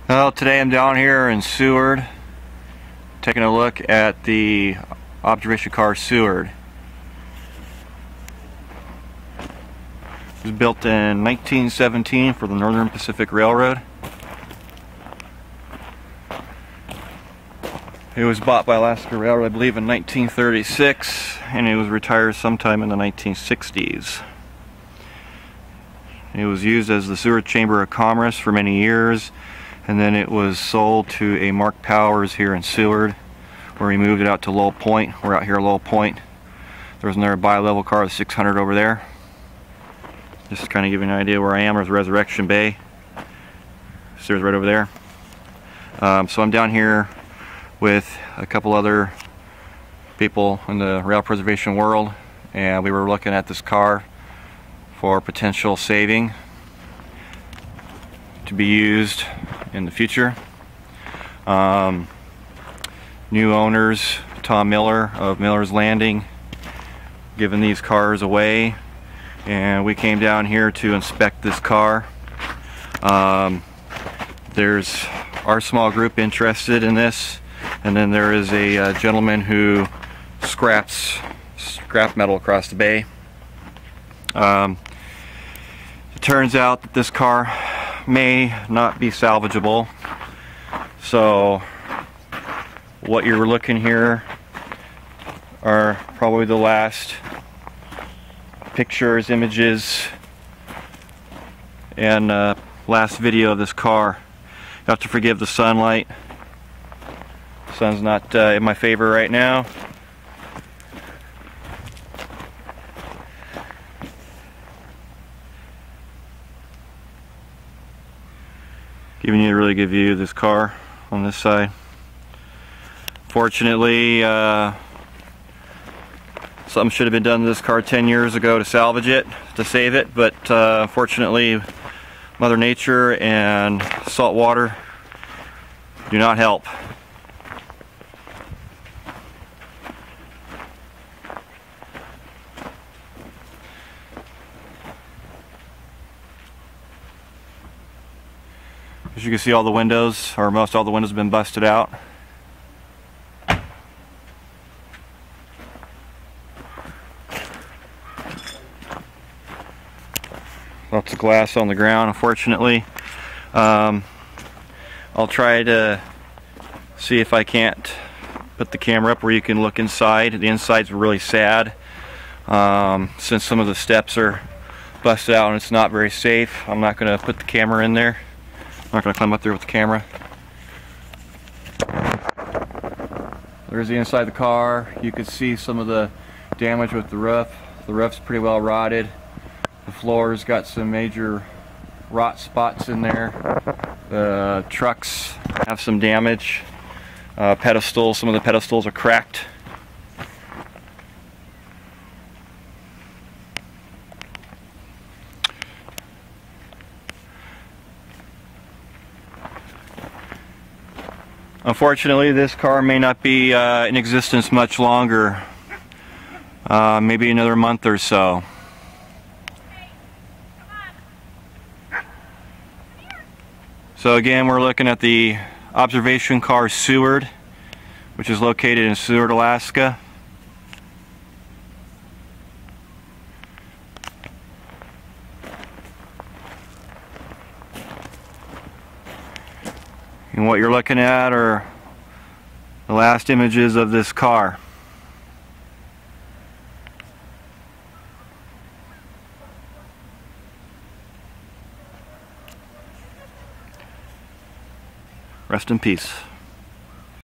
Well, today I'm down here in Seward taking a look at the observation car Seward. It was built in 1917 for the Northern Pacific Railroad. It was bought by Alaska Railroad, I believe, in 1936, and it was retired sometime in the 1960s. It was used as the Seward Chamber of Commerce for many years, and then it was sold to a Mark Powers here in Seward, where he moved it out to Lowell Point. We're out here at Lowell Point. There's another bi-level car, the 600 over there. Just to kind of give you an idea where I am. There's Resurrection Bay. There's right over there. So I'm down here with a couple other people in the rail preservation world, and we were looking at this car for potential saving to be used in the future. New owners, Tom Miller of Miller's Landing, giving these cars away, and we came down here to inspect this car. There's our small group interested in this, and then there is a gentleman who scraps scrap metal across the bay. It turns out that this car may not be salvageable, so what you're looking here are probably the last pictures, images, and last video of this car. You have to forgive the sunlight. The sun's not in my favor right now. Giving you a really good view of this car on this side. Fortunately, something should have been done to this car 10 years ago to salvage it, to save it, but unfortunately Mother Nature and salt water do not help. As you can see, all the windows, or most all the windows, have been busted out. Lots of glass on the ground, unfortunately. I'll try to see if I can't put the camera up where you can look inside. The inside's really sad, since some of the steps are busted out and it's not very safe. I'm not going to put the camera in there. I'm not going to climb up there with the camera. There's the inside of the car. You can see some of the damage with the roof. The roof's pretty well rotted. The floor's got some major rot spots in there. The trucks have some damage. Pedestals, some of the pedestals are cracked. Unfortunately, this car may not be in existence much longer. Maybe another month or so. So again, we're looking at the observation car Seward, which is located in Seward, Alaska. And what you're looking at are the last images of this car. Rest in peace.